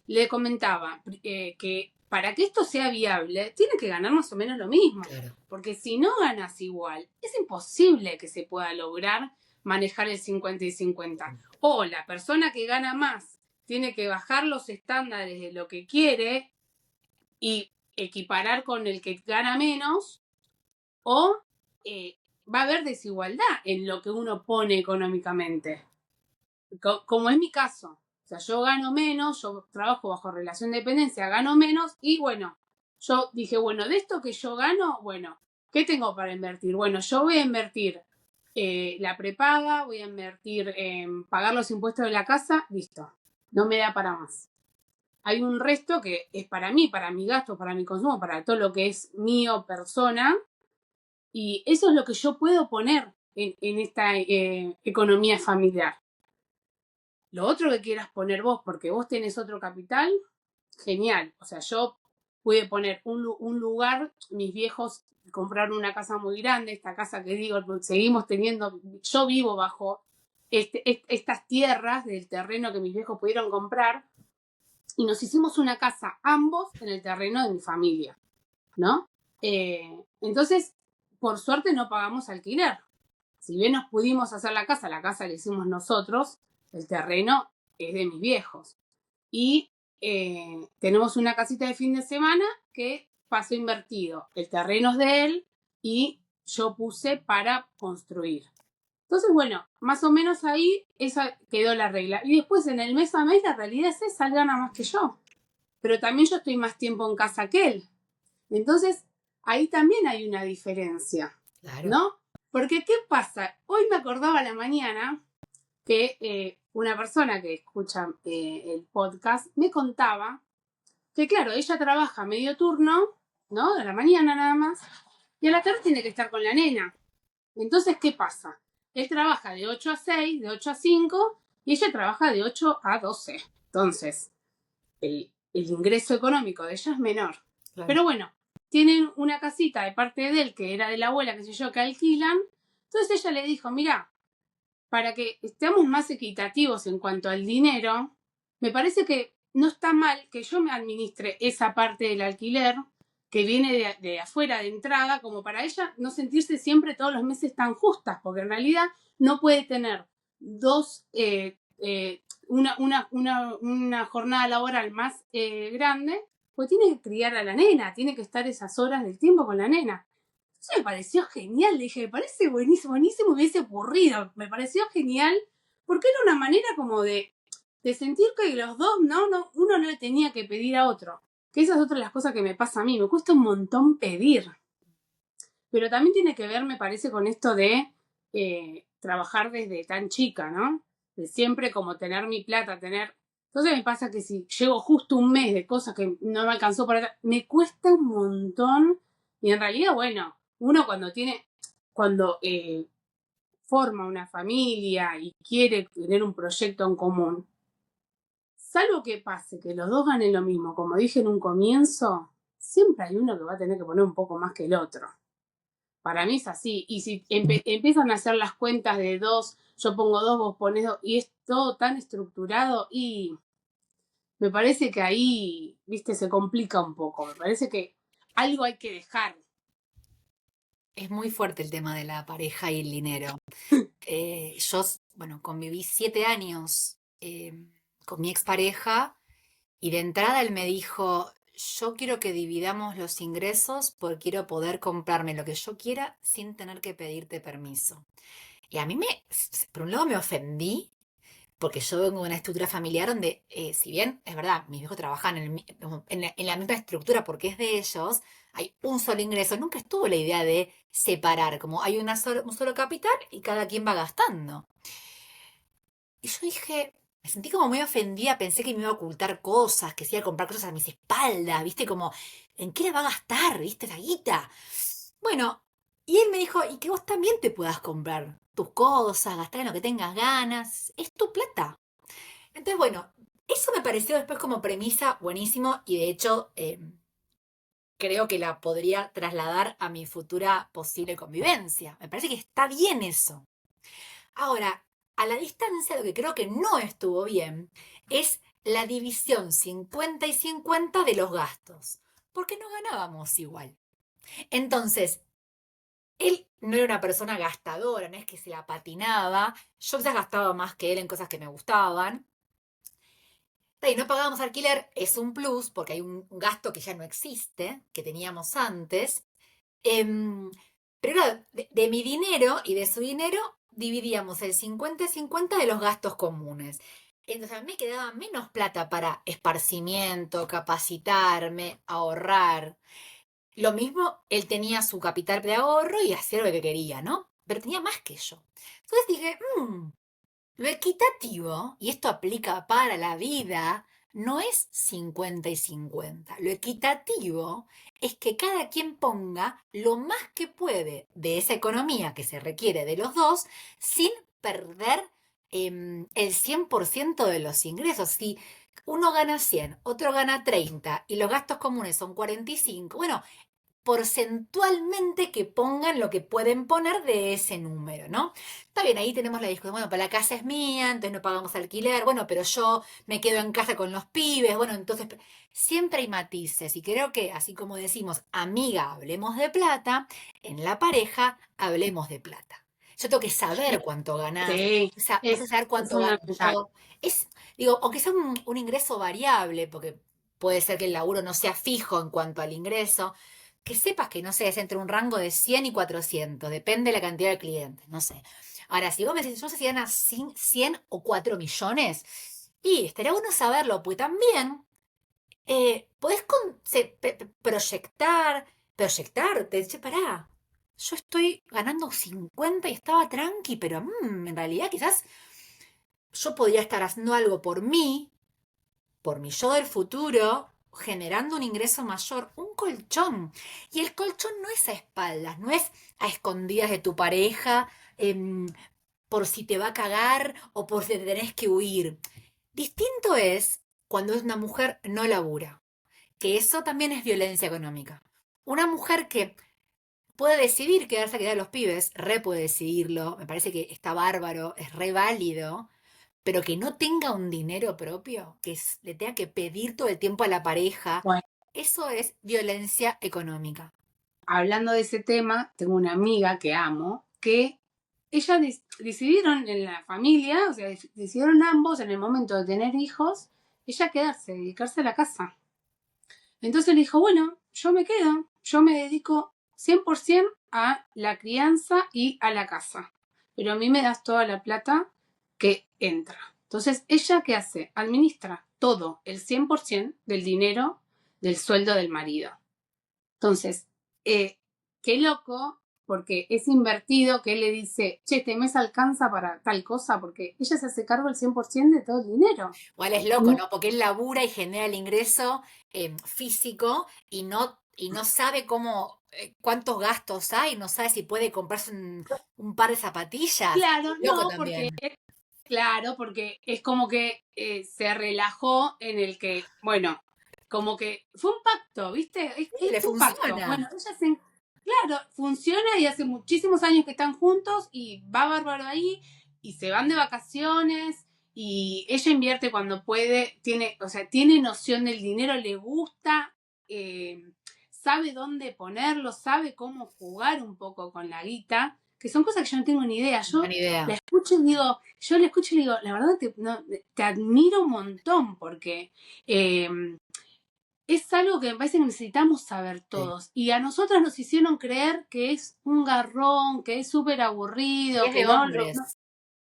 le comentaba que para que esto sea viable tiene que ganar más o menos lo mismo. Claro. Porque si no ganas igual, es imposible que se pueda lograr manejar el 50-50. O la persona que gana más tiene que bajar los estándares de lo que quiere y equiparar con el que gana menos, o va a haber desigualdad en lo que uno pone económicamente, como es mi caso. O sea, yo gano menos, yo trabajo bajo relación de dependencia, gano menos y bueno, yo dije, bueno, de esto que yo gano, bueno, ¿qué tengo para invertir? Bueno, yo voy a invertir la prepaga, voy a invertir en pagar los impuestos de la casa, listo, no me da para más. Hay un resto que es para mí, para mi gasto, para mi consumo, para todo lo que es mío, persona, y eso es lo que yo puedo poner en esta economía familiar. Lo otro que quieras poner vos, porque vos tenés otro capital, genial. O sea, yo pude poner un lugar, mis viejos compraron una casa muy grande, esta casa que digo, seguimos teniendo, yo vivo bajo estas tierras del terreno que mis viejos pudieron comprar y nos hicimos una casa ambos en el terreno de mi familia, ¿no? Entonces, por suerte no pagamos alquiler. Si bien nos pudimos hacer la casa la hicimos nosotros, el terreno es de mis viejos. Y tenemos una casita de fin de semana que pasó invertido. El terreno es de él y yo puse para construir. Entonces, bueno, más o menos ahí esa quedó la regla. Y después en el mes a mes la realidad es esa, él gana más que yo. Pero también yo estoy más tiempo en casa que él. Entonces, ahí también hay una diferencia, Claro. ¿no? Porque, ¿qué pasa? Hoy me acordaba a la mañana que una persona que escucha el podcast me contaba que, claro, ella trabaja medio turno, ¿no? De la mañana nada más, y a la tarde tiene que estar con la nena. Entonces, ¿qué pasa? Él trabaja de 8 a 6, de 8 a 5, y ella trabaja de 8 a 12. Entonces, el ingreso económico de ella es menor. Claro. Pero bueno, tienen una casita de parte de él, que era de la abuela, qué sé yo, que alquilan. Entonces ella le dijo, mira, para que estemos más equitativos en cuanto al dinero, me parece que no está mal que yo me administre esa parte del alquiler que viene de afuera de entrada, como para ella no sentirse siempre todos los meses tan justas, porque en realidad no puede tener una jornada laboral más grande, pues tiene que criar a la nena, tiene que estar esas horas del tiempo con la nena. Eso me pareció genial, le dije, me parece buenísimo, buenísimo, me hubiese ocurrido, me pareció genial, porque era una manera como de sentir que los dos, uno no le tenía que pedir a otro. Que esa es otra de las cosas que me pasa a mí, me cuesta un montón pedir. Pero también tiene que ver, me parece, con esto de trabajar desde tan chica, ¿no? De siempre como tener mi plata, tener... Entonces me pasa que si llego justo un mes de cosas que no me alcanzó para... Me cuesta un montón y en realidad, bueno, uno cuando forma una familia y quiere tener un proyecto en común, salvo que pase que los dos ganen lo mismo, como dije en un comienzo, siempre hay uno que va a tener que poner un poco más que el otro. Para mí es así. Y si empiezan a hacer las cuentas de dos, yo pongo dos, vos pones dos, y es todo tan estructurado, y me parece que ahí, viste, se complica un poco. Me parece que algo hay que dejar. Es muy fuerte el tema de la pareja y el dinero. Yo, bueno, conviví 7 años con mi expareja y de entrada él me dijo, yo quiero que dividamos los ingresos porque quiero poder comprarme lo que yo quiera sin tener que pedirte permiso. Y a mí por un lado me ofendí porque yo vengo de una estructura familiar donde, si bien es verdad, mis viejos trabajan en la misma estructura porque es de ellos, hay un solo ingreso. Nunca estuvo la idea de separar, como hay un solo capital y cada quien va gastando. Y yo dije, me sentí como muy ofendida, pensé que me iba a ocultar cosas, que se iba a comprar cosas a mis espaldas, ¿viste? Como, ¿en qué la va a gastar, viste, la guita? Bueno, y él me dijo, y que vos también te puedas comprar tus cosas, gastar en lo que tengas ganas, es tu plata. Entonces, bueno, eso me pareció después como premisa buenísimo y de hecho creo que la podría trasladar a mi futura posible convivencia. Me parece que está bien eso. Ahora, a la distancia lo que creo que no estuvo bien es la división 50 y 50 de los gastos, porque no ganábamos igual. Entonces, él no era una persona gastadora, no es que se la patinaba, yo quizás gastaba más que él en cosas que me gustaban. Y no pagábamos alquiler, es un plus, porque hay un gasto que ya no existe, que teníamos antes. Em, pero claro, de mi dinero y de su dinero dividíamos el 50 y 50 de los gastos comunes. Entonces a mí me quedaba menos plata para esparcimiento, capacitarme, ahorrar. Lo mismo, él tenía su capital de ahorro y hacía lo que quería, ¿no? Pero tenía más que yo. Entonces dije, lo equitativo, y esto aplica para la vida, no es 50 y 50. Lo equitativo es que cada quien ponga lo más que puede de esa economía que se requiere de los dos sin perder el 100% de los ingresos. Si uno gana 100, otro gana 30 y los gastos comunes son 45, bueno, porcentualmente que pongan lo que pueden poner de ese número, ¿no? Está bien, ahí tenemos la discusión, bueno, pero la casa es mía, entonces no pagamos alquiler, bueno, pero yo me quedo en casa con los pibes, bueno, entonces siempre hay matices y creo que así como decimos, amiga, hablemos de plata, en la pareja hablemos de plata. Yo tengo que saber cuánto ganás, Sí, vas a saber es cuánto gano fundamental. yo. Digo, aunque sea un ingreso variable, porque puede ser que el laburo no sea fijo en cuanto al ingreso, que sepas que, no sé, es entre un rango de 100 y 400, depende de la cantidad de clientes, no sé. Ahora, si vos me decís, yo no sé si ganas 100 o 4 millones, y estaría bueno saberlo, pues también podés proyectarte, che, pará, yo estoy ganando 50 y estaba tranqui, pero en realidad quizás yo podría estar haciendo algo por mi yo del futuro, generando un ingreso mayor, un colchón. Y el colchón no es a espaldas, no es a escondidas de tu pareja, em, por si te va a cagar o por si te tenés que huir. Distinto es cuando es una mujer no labura, que eso también es violencia económica. Una mujer que puede decidir quedarse a cuidar a los pibes, re puede decidirlo, me parece que está bárbaro, es re válido, pero que no tenga un dinero propio, le tenga que pedir todo el tiempo a la pareja, Bueno, eso es violencia económica. hablando de ese tema, tengo una amiga que amo, que ella decidieron en la familia, o sea, decidieron ambos en el momento de tener hijos, ella quedarse, dedicarse a la casa. Entonces le dijo, bueno, yo me quedo, yo me dedico 100% a la crianza y a la casa, pero a mí me das toda la plata que entra. Entonces, ¿ella qué hace? Administra todo, el 100% del dinero del sueldo del marido. Entonces, qué loco, porque es invertido que él le dice, che, este mes alcanza para tal cosa, porque ella se hace cargo el 100% de todo el dinero. Igual es loco, ¿no? Porque él labura y genera el ingreso físico y no sabe cómo, cuántos gastos hay, no sabe si puede comprarse un par de zapatillas. Claro, Loco no, porque también. claro, porque es como que se relajó en el que, bueno, como que fue un pacto, ¿viste? Sí, le Es un pacto. funciona. Bueno, claro, funciona y hace muchísimos años que están juntos y va bárbaro ahí y se van de vacaciones y ella invierte cuando puede, tiene, o sea, tiene noción del dinero, le gusta, eh, sabe dónde ponerlo, sabe cómo jugar un poco con la guita, que son cosas que yo no tengo ni idea. Buena idea. Yo le escucho y le digo, la verdad te admiro un montón porque eh, es algo que me parece que necesitamos saber Sí. todos. Y a nosotras nos hicieron creer que es un garrón, que es súper Y aburrido, es de hombres.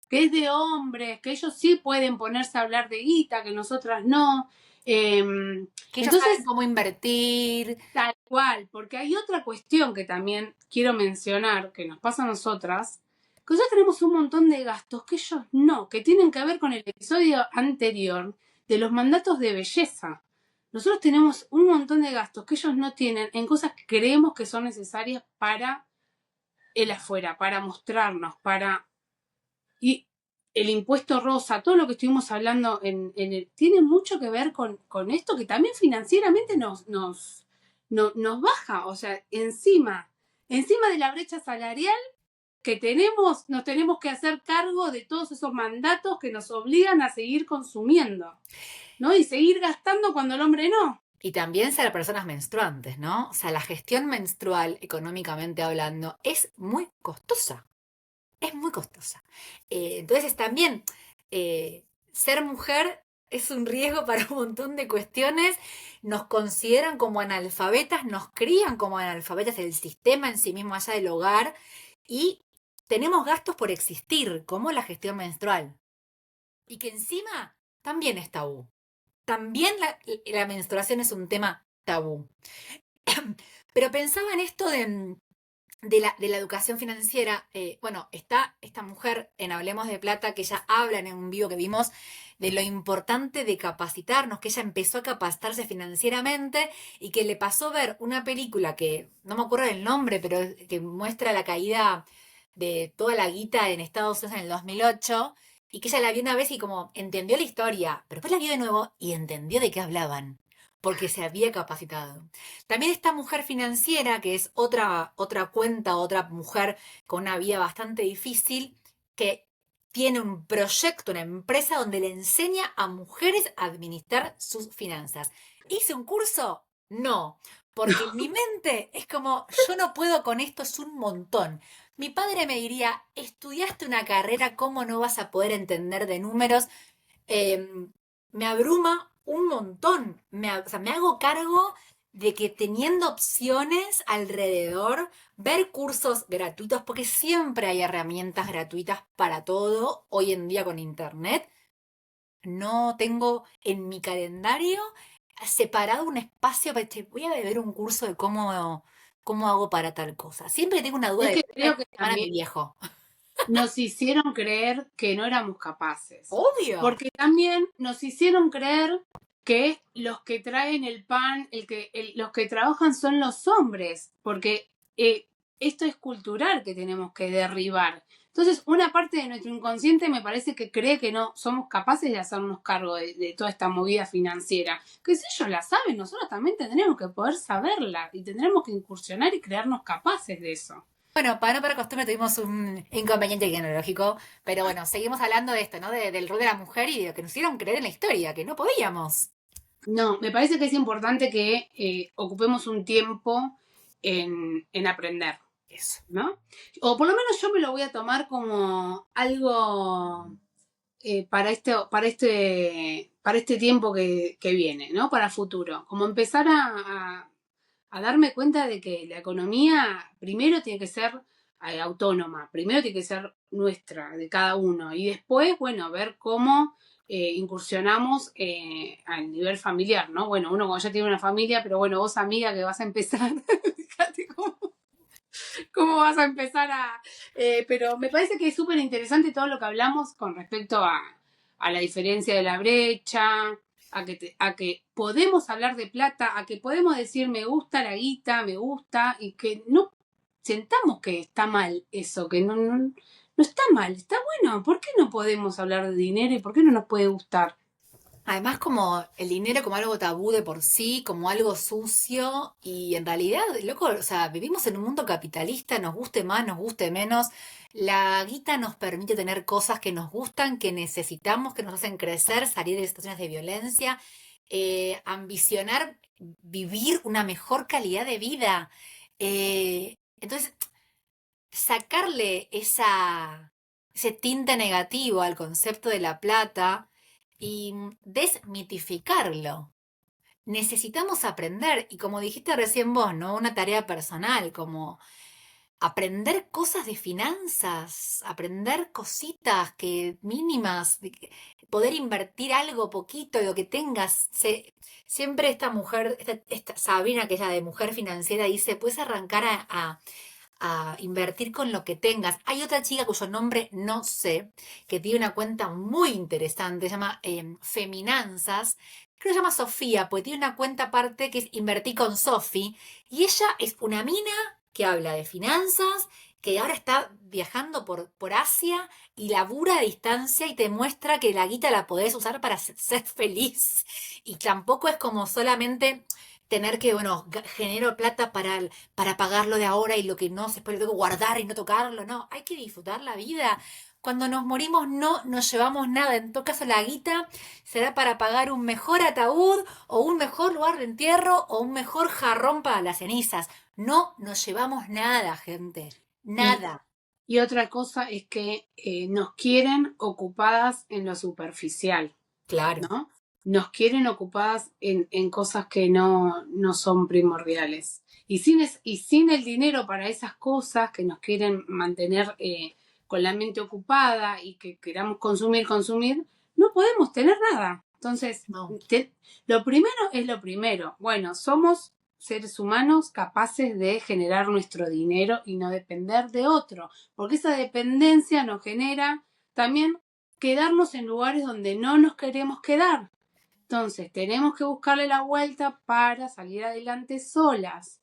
que es de hombres, que ellos sí pueden ponerse a hablar de guita, que nosotras no. Eh, Que ellos saben entonces, cómo invertir. tal cual, porque hay otra cuestión que también quiero mencionar, que nos pasa a nosotras, que nosotros tenemos un montón de gastos que ellos no, que tienen que ver con el episodio anterior de los mandatos de belleza. Nosotros tenemos un montón de gastos que ellos no tienen en cosas que creemos que son necesarias para el afuera, para mostrarnos, para... Y el impuesto rosa, todo lo que estuvimos hablando tiene mucho que ver con esto que también financieramente nos baja. O sea, encima de la brecha salarial que tenemos, nos tenemos que hacer cargo de todos esos mandatos que nos obligan a seguir consumiendo, ¿no? Y seguir gastando cuando el hombre no. Y también ser personas menstruantes, ¿no? O sea, la gestión menstrual, económicamente hablando, es muy costosa. Es muy costosa. Entonces también ser mujer es un riesgo para un montón de cuestiones. Nos consideran como analfabetas, nos crían como analfabetas el sistema en sí mismo allá del hogar y tenemos gastos por existir, como la gestión menstrual. Y que encima también es tabú. También la menstruación es un tema tabú. Pero pensaba en esto de la educación financiera. Bueno, está esta mujer en Hablemos de Plata que ella habla en un vivo que vimos de lo importante de capacitarnos, que ella empezó a capacitarse financieramente y que le pasó ver una película que no me acuerdo del nombre, pero que muestra la caída de toda la guita en Estados Unidos en el 2008 y que ella la vio una vez y como entendió la historia, pero después la vio de nuevo y entendió de qué hablaban, porque se había capacitado. También esta mujer financiera, que es otra cuenta, otra mujer con una vida bastante difícil, que tiene un proyecto, una empresa donde le enseña a mujeres a administrar sus finanzas. ¿Hice un curso? No, porque en mi mente es como, yo no puedo con esto, es un montón. Mi padre me diría, estudiaste una carrera, ¿cómo no vas a poder entender de números? Me abruma un montón. O sea, me hago cargo de que teniendo opciones alrededor, ver cursos gratuitos, porque siempre hay herramientas gratuitas para todo hoy en día con internet. No tengo en mi calendario separado un espacio para decir, voy a ver un curso de cómo hago para tal cosa. Siempre tengo una duda Es de que la creo que semana de también mi viejo. nos hicieron creer que no éramos capaces. Obvio. Porque también nos hicieron creer que los que traen el pan, los que trabajan son los hombres, porque esto es cultural que tenemos que derribar. Entonces, una parte de nuestro inconsciente me parece que cree que no somos capaces de hacernos cargo de toda esta movida financiera. Que si ellos la saben, nosotros también tendremos que poder saberla y tendremos que incursionar y crearnos capaces de eso. Bueno, para no para costumbre tuvimos un inconveniente tecnológico, pero bueno, seguimos hablando de esto, ¿no? Del rol de la mujer y de lo que nos hicieron creer en la historia, que no podíamos. No, me parece que es importante que ocupemos un tiempo en aprender, Eso. ¿no? O por lo menos yo me lo voy a tomar como algo para este tiempo que viene, ¿no? Para futuro. Como empezar a darme cuenta de que la economía primero tiene que ser autónoma, primero tiene que ser nuestra, de cada uno, y después, bueno, ver cómo incursionamos a nivel familiar, ¿no? Bueno, uno cuando ya tiene una familia, pero bueno, vos amiga que vas a empezar, fíjate cómo vas a empezar a... pero me parece que es súper interesante todo lo que hablamos con respecto a la diferencia de la brecha, a que podemos hablar de plata, a que podemos decir me gusta la guita, me gusta, y que no sentamos que está mal eso, que no está mal, está bueno. ¿Por qué no podemos hablar de dinero y por qué no nos puede gustar? Además, como el dinero como algo tabú de por sí, como algo sucio, y en realidad, loco, o sea, vivimos en un mundo capitalista, nos guste más, nos guste menos. La guita nos permite tener cosas que nos gustan, que necesitamos, que nos hacen crecer, salir de situaciones de violencia, ambicionar vivir una mejor calidad de vida. Entonces, sacarle ese tinte negativo al concepto de la plata y desmitificarlo. Necesitamos aprender, y como dijiste recién vos, ¿no? Una tarea personal, como aprender cosas de finanzas, aprender cositas que mínimas, poder invertir algo poquito, lo que tengas. Siempre esta mujer, esta Sabrina, que es la de mujer financiera, dice, puedes arrancar a invertir con lo que tengas. Hay otra chica cuyo nombre no sé, que tiene una cuenta muy interesante, se llama Feminanzas. Creo que se llama Sofía, porque tiene una cuenta aparte que es Invertí con Sofi. Y ella es una mina que habla de finanzas, que ahora está viajando por Asia y labura a distancia y te muestra que la guita la podés usar para ser feliz. Y tampoco es como solamente tener que, bueno, genero plata para pagarlo de ahora y lo que no, después lo tengo que guardar y no tocarlo. No, hay que disfrutar la vida. Cuando nos morimos no nos llevamos nada. En todo caso, la guita será para pagar un mejor ataúd o un mejor lugar de entierro o un mejor jarrón para las cenizas. No nos llevamos nada, gente. Y, Nada. y otra cosa es que nos quieren ocupadas en lo superficial, Claro. ¿no? Nos quieren ocupadas en cosas que no son primordiales. Y sin el dinero para esas cosas que nos quieren mantener con la mente ocupada y que queramos consumir, no podemos tener nada. Entonces, No. lo primero es lo primero. Bueno, somos seres humanos capaces de generar nuestro dinero y no depender de otro, porque esa dependencia nos genera también quedarnos en lugares donde no nos queremos quedar. Entonces, tenemos que buscarle la vuelta para salir adelante solas,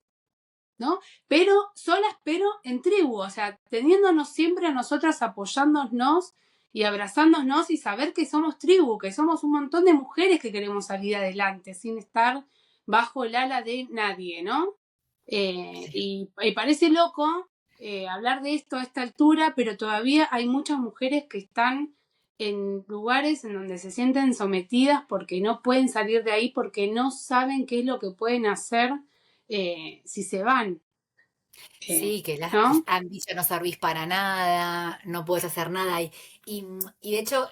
¿no? Pero solas, pero en tribu, o sea, teniéndonos siempre a nosotras apoyándonos y abrazándonos y saber que somos tribu, que somos un montón de mujeres que queremos salir adelante sin estar bajo el ala de nadie, ¿no? Y parece loco hablar de esto a esta altura, pero todavía hay muchas mujeres que están en lugares en donde se sienten sometidas porque no pueden salir de ahí, porque no saben qué es lo que pueden hacer si se van, Sí, que ¿no? han dicho no servís para nada, no puedes hacer nada. Y de hecho,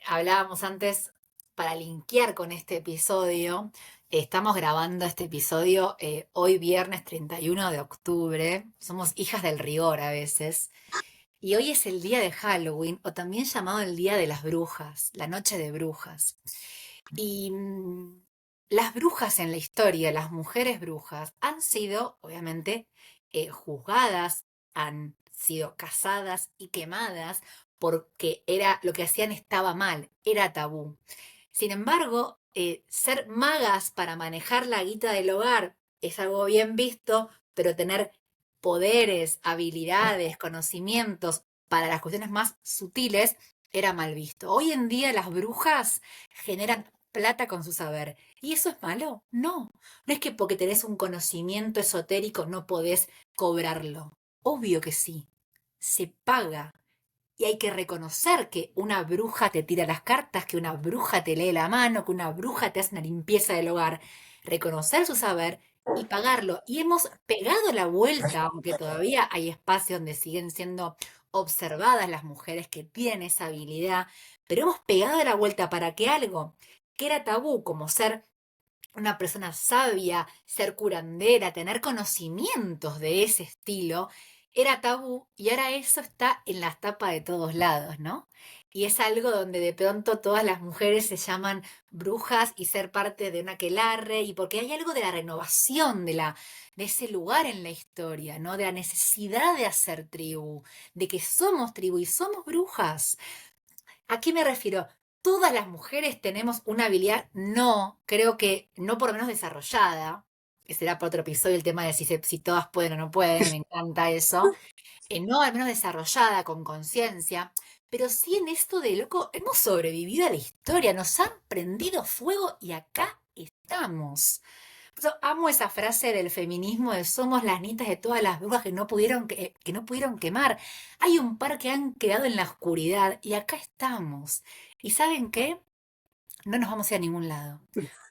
hablábamos antes, para linkear con este episodio, estamos grabando este episodio hoy viernes 31 de octubre, somos hijas del rigor a veces, y hoy es el día de Halloween, o también llamado el Día de las Brujas, la Noche de Brujas. Y las brujas en la historia, las mujeres brujas, han sido, obviamente, juzgadas, han sido casadas y quemadas porque era, lo que hacían estaba mal, era tabú. Sin embargo, ser magas para manejar la guita del hogar es algo bien visto, pero tener poderes, habilidades, conocimientos para las cuestiones más sutiles era mal visto. Hoy en día las brujas generan plata con su saber. ¿Y eso es malo? No. No es que porque tenés un conocimiento esotérico no podés cobrarlo. Obvio que sí. Se paga. Y hay que reconocer que una bruja te tira las cartas, que una bruja te lee la mano, que una bruja te hace una limpieza del hogar. Reconocer su saber y pagarlo. Y hemos pegado la vuelta, aunque todavía hay espacios donde siguen siendo observadas las mujeres que tienen esa habilidad, pero hemos pegado la vuelta para que algo que era tabú, como ser una persona sabia, ser curandera, tener conocimientos de ese estilo, era tabú y ahora eso está en las tapas de todos lados, ¿no? Y es algo donde de pronto todas las mujeres se llaman brujas y ser parte de una aquelarre y porque hay algo de la renovación de ese lugar en la historia, ¿no? De la necesidad de hacer tribu, de que somos tribu y somos brujas. ¿A qué me refiero? ¿Todas las mujeres tenemos una habilidad? No, creo que no por lo menos desarrollada, que será para otro episodio el tema de si todas pueden o no pueden, me encanta eso. No al menos desarrollada, con conciencia, pero sí en esto de loco, hemos sobrevivido a la historia, nos han prendido fuego y acá estamos. Yo amo esa frase del feminismo de somos las nietas de todas las brujas que no pudieron quemar. Hay un par que han quedado en la oscuridad y acá estamos. ¿Y saben qué? No nos vamos a ir a ningún lado.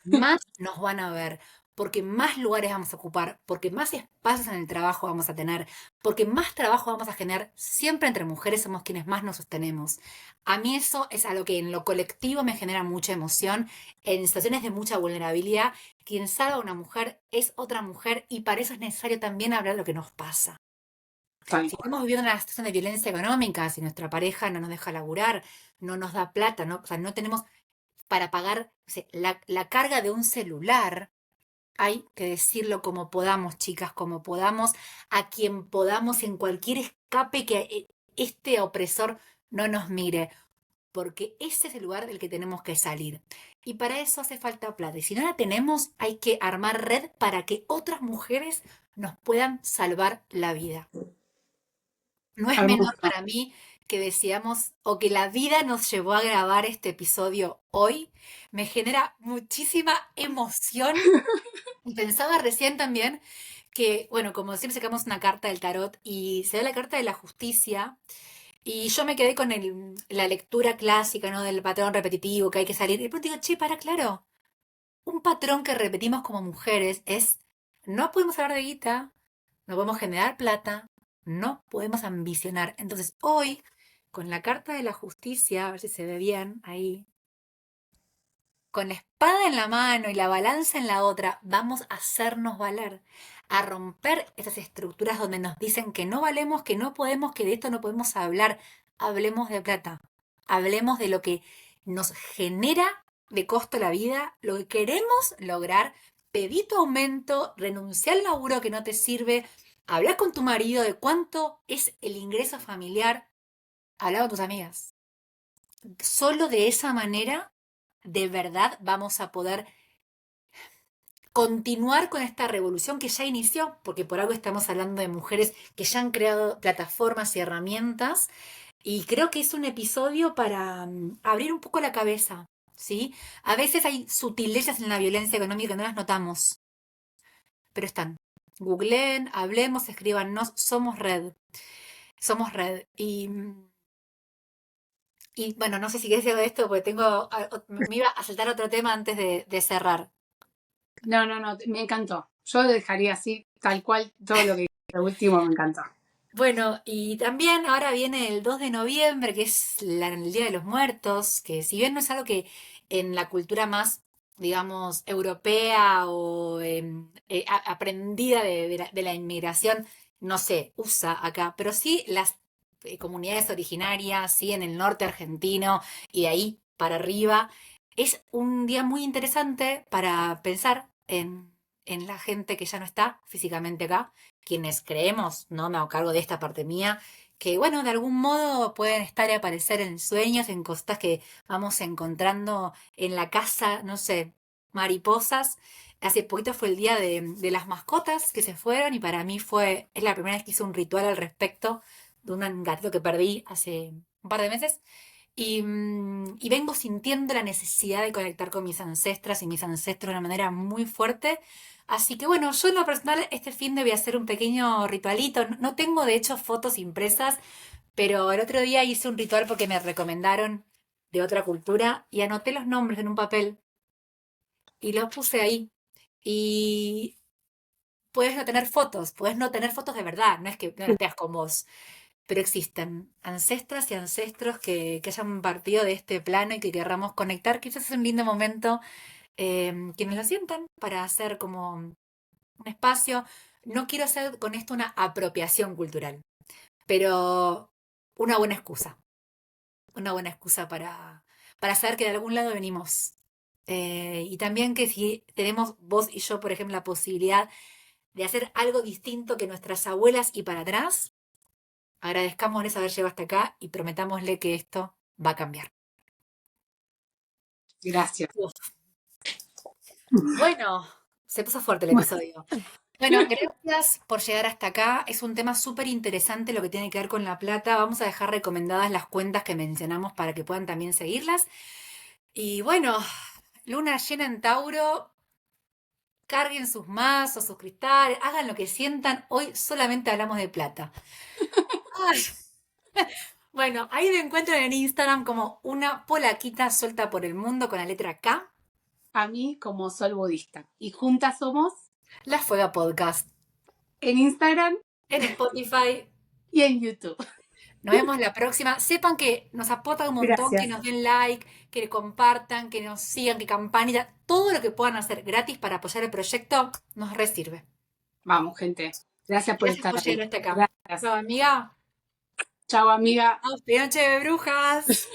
Más nos van a ver, porque más lugares vamos a ocupar, porque más espacios en el trabajo vamos a tener, porque más trabajo vamos a generar. Siempre entre mujeres somos quienes más nos sostenemos. A mí eso es algo que en lo colectivo me genera mucha emoción. En situaciones de mucha vulnerabilidad, quien salva a una mujer es otra mujer y para eso es necesario también hablar de lo que nos pasa. Tal Si cual. estamos viviendo una situación de violencia económica, si nuestra pareja no nos deja laburar, no nos da plata, no, o sea, no tenemos para pagar o sea, la carga de un celular, hay que decirlo como podamos, chicas, como podamos, a quien podamos, en cualquier escape que este opresor no nos mire, porque ese es el lugar del que tenemos que salir. Y para eso hace falta plata. Y si no la tenemos, hay que armar red para que otras mujeres nos puedan salvar la vida. No es menor Hermoso. para mí que decíamos o que la vida nos llevó a grabar este episodio hoy. Me genera muchísima emoción. Y pensaba recién también que, bueno, como siempre sacamos una carta del tarot y se da la carta de la justicia. Y yo me quedé con la lectura clásica, ¿no? Del patrón repetitivo que hay que salir. Y de pronto digo, che, para, claro. Un patrón que repetimos como mujeres es, no podemos hablar de guita, no podemos generar plata, no podemos ambicionar. Entonces hoy, con la carta de la justicia, a ver si se ve bien ahí, con la espada en la mano y la balanza en la otra, vamos a hacernos valer, a romper esas estructuras donde nos dicen que no valemos, que no podemos, que de esto no podemos hablar. Hablemos de plata, hablemos de lo que nos genera de costo la vida, lo que queremos lograr. Pedí tu aumento, renuncia al laburo que no te sirve, habla con tu marido de cuánto es el ingreso familiar, habla con tus amigas. Solo de esa manera de verdad vamos a poder continuar con esta revolución que ya inició, porque por algo estamos hablando de mujeres que ya han creado plataformas y herramientas, y creo que es un episodio para abrir un poco la cabeza, ¿sí? A veces hay sutilezas en la violencia económica que no las notamos, pero están. Googleen, hablemos, escríbanos, somos red. Y bueno, no sé si querés decir algo de esto, porque me iba a saltar otro tema antes de cerrar. No, no, no, me encantó. Yo lo dejaría así, tal cual, todo lo que dijiste, último me encantó. Bueno, y también ahora viene el 2 de noviembre, que es el Día de los Muertos, que si bien no es algo que en la cultura más, digamos, europea o aprendida de la inmigración, no se usa acá, pero sí las comunidades originarias, sí en el norte argentino y de ahí para arriba, es un día muy interesante para pensar en la gente que ya no está físicamente acá quienes creemos, no me hago cargo de esta parte mía, que bueno, de algún modo pueden estar y aparecer en sueños, en cosas que vamos encontrando en la casa, no sé, mariposas. Hace poquito fue el día de las mascotas que se fueron y para mí es la primera vez que hice un ritual al respecto, de un gatito que perdí hace un par de meses. Y vengo sintiendo la necesidad de conectar con mis ancestras y mis ancestros de una manera muy fuerte. Así que bueno, yo en lo personal este fin de voy a hacer un pequeño ritualito. No tengo de hecho fotos impresas, pero el otro día hice un ritual porque me recomendaron de otra cultura y anoté los nombres en un papel y los puse ahí. Y puedes no tener fotos de verdad, no es que no las tengas con vos, pero existen ancestras y ancestros que hayan partido de este plano y que querramos conectar. Quizás es un lindo momento quienes lo sientan para hacer como un espacio. No quiero hacer con esto una apropiación cultural, pero una buena excusa, una buena excusa para saber que de algún lado venimos. Y también que si tenemos vos y yo, por ejemplo, la posibilidad de hacer algo distinto que nuestras abuelas y para atrás, agradezcámosles haber llegado hasta acá y prometámosle que esto va a cambiar. Gracias. Uf. Bueno, se puso fuerte el episodio. Bueno, gracias por llegar hasta acá. Es un tema súper interesante lo que tiene que ver con la plata. Vamos a dejar recomendadas las cuentas que mencionamos para que puedan también seguirlas. Y bueno, luna llena en Tauro, carguen sus mazos, sus cristales, hagan lo que sientan. Hoy solamente hablamos de plata. Ay. Bueno, ahí me encuentran en Instagram como una polaquita suelta por el mundo con la letra K. A mí como Sol Budista. Y juntas somos La Fuega Podcast. en Instagram En Spotify. y en YouTube. Nos vemos la próxima. Sepan que nos aporta un montón que Gracias. nos den like, que compartan, que nos sigan, que campanita. Todo lo que puedan hacer gratis para apoyar el proyecto nos resirve. Vamos, gente. Gracias por Gracias estar por ahí. llegar hasta acá. Gracias. Chao, amiga. Chao, amiga. Noche de brujas.